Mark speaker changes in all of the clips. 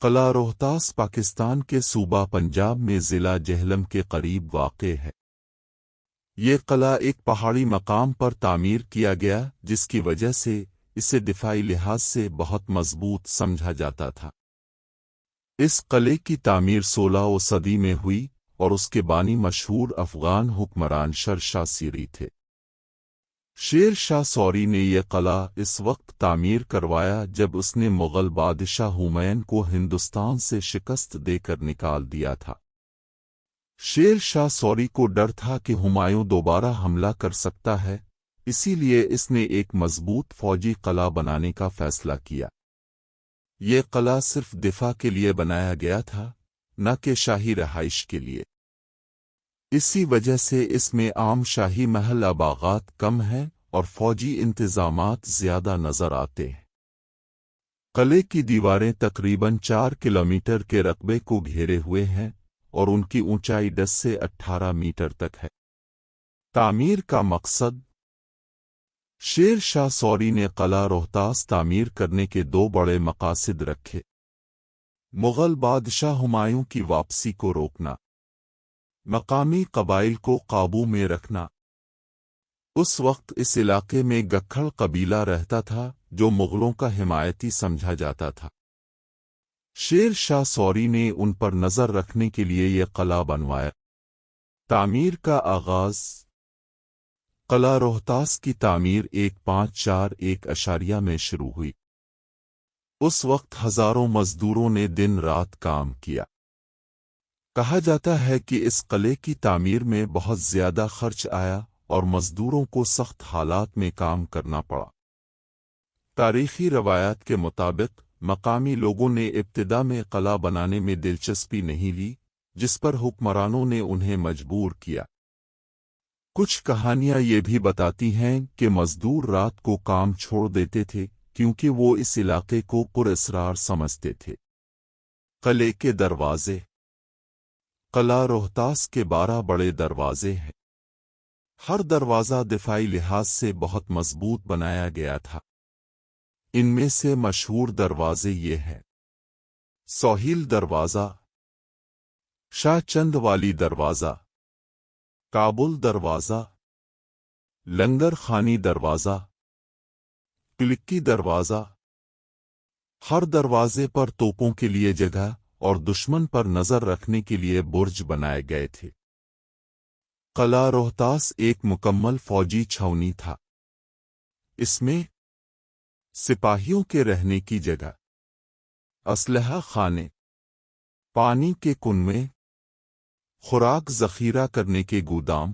Speaker 1: قلعہ روہتاس پاکستان کے صوبہ پنجاب میں ضلع جہلم کے قریب واقع ہے۔ یہ قلعہ ایک پہاڑی مقام پر تعمیر کیا گیا جس کی وجہ سے اسے دفاعی لحاظ سے بہت مضبوط سمجھا جاتا تھا۔ اس قلعے کی تعمیر 16ویں صدی میں ہوئی اور اس کے بانی مشہور افغان حکمران شیر شاہ سوری تھے۔ شیر شاہ سوری نے یہ قلعہ اس وقت تعمیر کروایا جب اس نے مغل بادشاہ ہمایوں کو ہندوستان سے شکست دے کر نکال دیا تھا۔ شیر شاہ سوری کو ڈر تھا کہ ہمایوں دوبارہ حملہ کر سکتا ہے، اسی لیے اس نے ایک مضبوط فوجی قلعہ بنانے کا فیصلہ کیا۔ یہ قلعہ صرف دفاع کے لیے بنایا گیا تھا، نہ کہ شاہی رہائش کے لیے۔ اسی وجہ سے اس میں عام شاہی محل آباغات کم ہیں اور فوجی انتظامات زیادہ نظر آتے ہیں۔ قلعے کی دیواریں تقریباً 4 کلومیٹر کے رقبے کو گھیرے ہوئے ہیں اور ان کی اونچائی 10 سے 18 میٹر تک ہے۔ تعمیر کا مقصد: شیر شاہ سوری نے قلعہ روہتاس تعمیر کرنے کے 2 بڑے مقاصد رکھے۔ مغل بادشاہ ہمایوں کی واپسی کو روکنا، مقامی قبائل کو قابو میں رکھنا۔ اس وقت اس علاقے میں گکھڑ قبیلہ رہتا تھا جو مغلوں کا حمایتی سمجھا جاتا تھا۔ شیر شاہ سوری نے ان پر نظر رکھنے کے لیے یہ قلعہ بنوایا۔ تعمیر کا آغاز: قلعہ روہتاس کی تعمیر 1541 میں شروع ہوئی۔ اس وقت ہزاروں مزدوروں نے دن رات کام کیا۔ کہا جاتا ہے کہ اس قلعے کی تعمیر میں بہت زیادہ خرچ آیا اور مزدوروں کو سخت حالات میں کام کرنا پڑا۔ تاریخی روایات کے مطابق مقامی لوگوں نے ابتدا میں قلعہ بنانے میں دلچسپی نہیں لی، جس پر حکمرانوں نے انہیں مجبور کیا۔ کچھ کہانیاں یہ بھی بتاتی ہیں کہ مزدور رات کو کام چھوڑ دیتے تھے کیونکہ وہ اس علاقے کو پراسرار سمجھتے تھے۔ قلعے کے دروازے: قلعہ روہتاس کے 12 بڑے دروازے ہیں۔ ہر دروازہ دفاعی لحاظ سے بہت مضبوط بنایا گیا تھا۔ ان میں سے مشہور دروازے یہ ہیں: سہیل دروازہ، شاہ چند والی دروازہ، کابل دروازہ، لنگر خانی دروازہ، کلکی دروازہ۔ ہر دروازے پر توپوں کے لیے جگہ اور دشمن پر نظر رکھنے کے لیے برج بنائے گئے تھے۔ قلعہ روہتاس ایک مکمل فوجی چھاؤنی تھا۔ اس میں سپاہیوں کے رہنے کی جگہ، اسلحہ خانے، پانی کے کنویں، خوراک ذخیرہ کرنے کے گودام،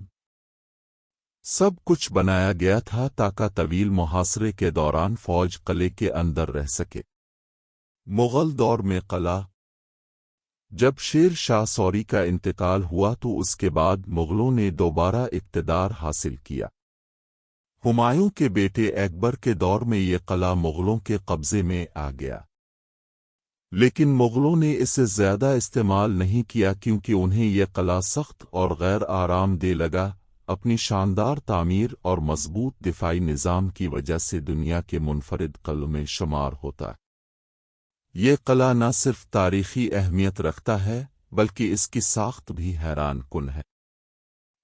Speaker 1: سب کچھ بنایا گیا تھا تاکہ طویل محاصرے کے دوران فوج قلعے کے اندر رہ سکے۔ مغل دور میں قلعہ: جب شیر شاہ سوری کا انتقال ہوا تو اس کے بعد مغلوں نے دوبارہ اقتدار حاصل کیا۔ ہمایوں کے بیٹے اکبر کے دور میں یہ قلعہ مغلوں کے قبضے میں آ گیا، لیکن مغلوں نے اسے زیادہ استعمال نہیں کیا کیونکہ انہیں یہ قلعہ سخت اور غیر آرام دہ لگا۔ اپنی شاندار تعمیر اور مضبوط دفاعی نظام کی وجہ سے دنیا کے منفرد قلعوں میں شمار ہوتا ہے۔ یہ قلعہ نہ صرف تاریخی اہمیت رکھتا ہے بلکہ اس کی ساخت بھی حیران کن ہے۔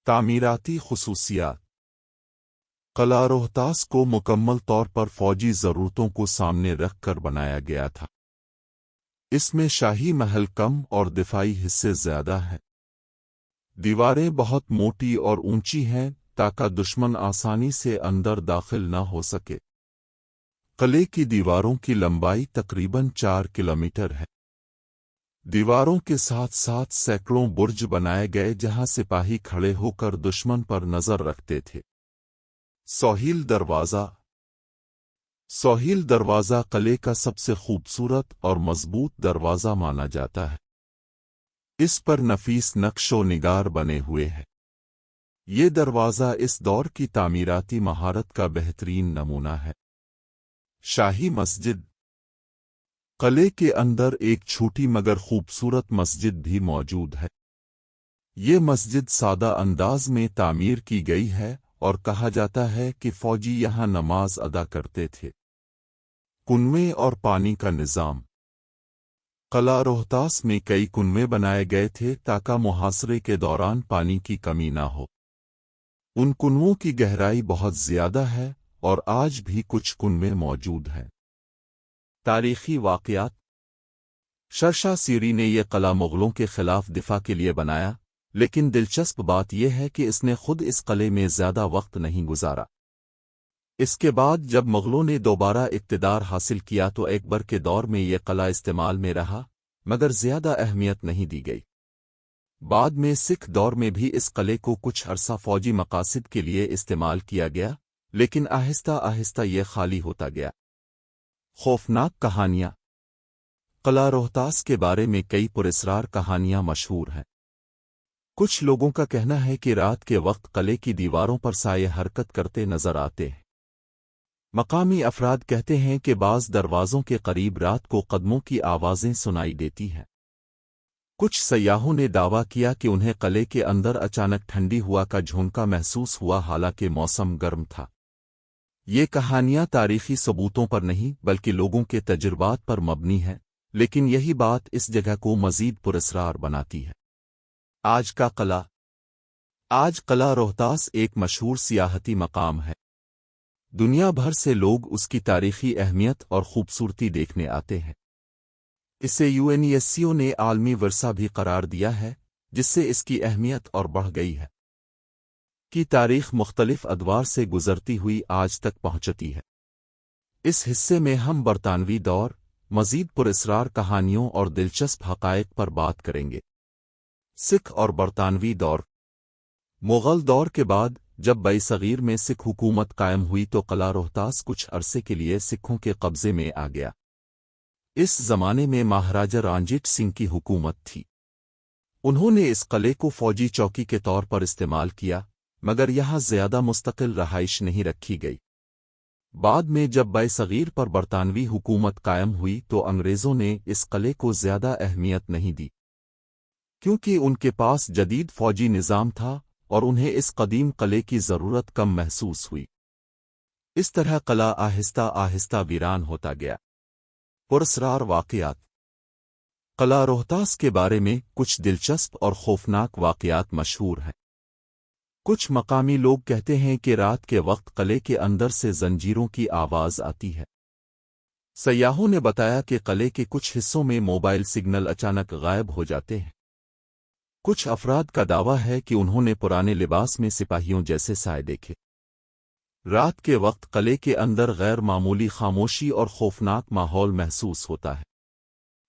Speaker 1: تعمیراتی خصوصیات: قلعہ روہتاس کو مکمل طور پر فوجی ضرورتوں کو سامنے رکھ کر بنایا گیا تھا۔ اس میں شاہی محل کم اور دفاعی حصے زیادہ ہیں۔ دیواریں بہت موٹی اور اونچی ہیں تاکہ دشمن آسانی سے اندر داخل نہ ہو سکے۔ قلعے کی دیواروں کی لمبائی تقریباً 4 کلومیٹر ہے۔ دیواروں کے ساتھ ساتھ سینکڑوں برج بنائے گئے جہاں سپاہی کھڑے ہو کر دشمن پر نظر رکھتے تھے۔ سہیل دروازہ: سہیل دروازہ قلعے کا سب سے خوبصورت اور مضبوط دروازہ مانا جاتا ہے۔ اس پر نفیس نقش و نگار بنے ہوئے ہیں۔ یہ دروازہ اس دور کی تعمیراتی مہارت کا بہترین نمونہ ہے۔ شاہی مسجد: قلعے کے اندر ایک چھوٹی مگر خوبصورت مسجد بھی موجود ہے۔ یہ مسجد سادہ انداز میں تعمیر کی گئی ہے اور کہا جاتا ہے کہ فوجی یہاں نماز ادا کرتے تھے۔ کنویں اور پانی کا نظام: قلعہ روہتاس میں کئی کنویں بنائے گئے تھے تاکہ محاصرے کے دوران پانی کی کمی نہ ہو۔ ان کنووں کی گہرائی بہت زیادہ ہے اور آج بھی کچھ کنویں موجود ہیں۔ تاریخی واقعات: شرشا سیری نے یہ قلعہ مغلوں کے خلاف دفاع کے لیے بنایا، لیکن دلچسپ بات یہ ہے کہ اس نے خود اس قلعے میں زیادہ وقت نہیں گزارا۔ اس کے بعد جب مغلوں نے دوبارہ اقتدار حاصل کیا تو اکبر کے دور میں یہ قلعہ استعمال میں رہا، مگر زیادہ اہمیت نہیں دی گئی۔ بعد میں سکھ دور میں بھی اس قلعے کو کچھ عرصہ فوجی مقاصد کے لیے استعمال کیا گیا، لیکن آہستہ آہستہ یہ خالی ہوتا گیا۔ خوفناک کہانیاں: قلعہ روہتاس کے بارے میں کئی پراسرار کہانیاں مشہور ہیں۔ کچھ لوگوں کا کہنا ہے کہ رات کے وقت قلعے کی دیواروں پر سائے حرکت کرتے نظر آتے ہیں۔ مقامی افراد کہتے ہیں کہ بعض دروازوں کے قریب رات کو قدموں کی آوازیں سنائی دیتی ہیں۔ کچھ سیاحوں نے دعویٰ کیا کہ انہیں قلعے کے اندر اچانک ٹھنڈی ہوا کا جھونکا محسوس ہوا، حالانکہ موسم گرم تھا۔ یہ کہانیاں تاریخی ثبوتوں پر نہیں بلکہ لوگوں کے تجربات پر مبنی ہیں، لیکن یہی بات اس جگہ کو مزید پراسرار بناتی ہے۔ آج کا قلعہ: آج قلعہ روہتاس ایک مشہور سیاحتی مقام ہے۔ دنیا بھر سے لوگ اس کی تاریخی اہمیت اور خوبصورتی دیکھنے آتے ہیں۔ اسے یونیسکو نے عالمی ورثہ بھی قرار دیا ہے، جس سے اس کی اہمیت اور بڑھ گئی ہے۔ کی تاریخ مختلف ادوار سے گزرتی ہوئی آج تک پہنچتی ہے۔ اس حصے میں ہم برطانوی دور، مزید پراسرار کہانیوں اور دلچسپ حقائق پر بات کریں گے۔ سکھ اور برطانوی دور: مغل دور کے بعد جب برصغیر میں سکھ حکومت قائم ہوئی تو قلعہ روہتاس کچھ عرصے کے لیے سکھوں کے قبضے میں آ گیا۔ اس زمانے میں مہاراجہ رنجیت سنگھ کی حکومت تھی۔ انہوں نے اس قلعے کو فوجی چوکی کے طور پر استعمال کیا، مگر یہاں زیادہ مستقل رہائش نہیں رکھی گئی۔ بعد میں جب برصغیر پر برطانوی حکومت قائم ہوئی تو انگریزوں نے اس قلعے کو زیادہ اہمیت نہیں دی، کیونکہ ان کے پاس جدید فوجی نظام تھا اور انہیں اس قدیم قلعے کی ضرورت کم محسوس ہوئی۔ اس طرح قلعہ آہستہ آہستہ ویران ہوتا گیا۔ پراسرار واقعات: قلعہ روہتاس کے بارے میں کچھ دلچسپ اور خوفناک واقعات مشہور ہیں۔ کچھ مقامی لوگ کہتے ہیں کہ رات کے وقت قلعے کے اندر سے زنجیروں کی آواز آتی ہے۔ سیاحوں نے بتایا کہ قلعے کے کچھ حصوں میں موبائل سگنل اچانک غائب ہو جاتے ہیں۔ کچھ افراد کا دعویٰ ہے کہ انہوں نے پرانے لباس میں سپاہیوں جیسے سائے دیکھے۔ رات کے وقت قلعے کے اندر غیر معمولی خاموشی اور خوفناک ماحول محسوس ہوتا ہے۔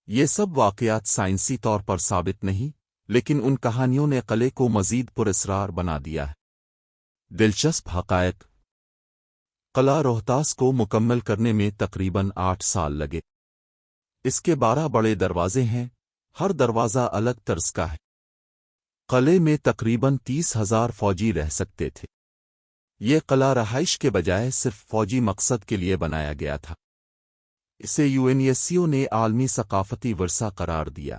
Speaker 1: یہ سب واقعات سائنسی طور پر ثابت نہیں، لیکن ان کہانیوں نے قلعے کو مزید پراسرار بنا دیا ہے۔ دلچسپ حقائق: قلعہ روہتاس کو مکمل کرنے میں تقریباً 8 سال لگے۔ اس کے 12 بڑے دروازے ہیں، ہر دروازہ الگ طرز کا ہے۔ قلعے میں تقریباً 30,000 فوجی رہ سکتے تھے۔ یہ قلعہ رہائش کے بجائے صرف فوجی مقصد کے لیے بنایا گیا تھا۔ اسے یونیسکو نے عالمی ثقافتی ورثہ قرار دیا۔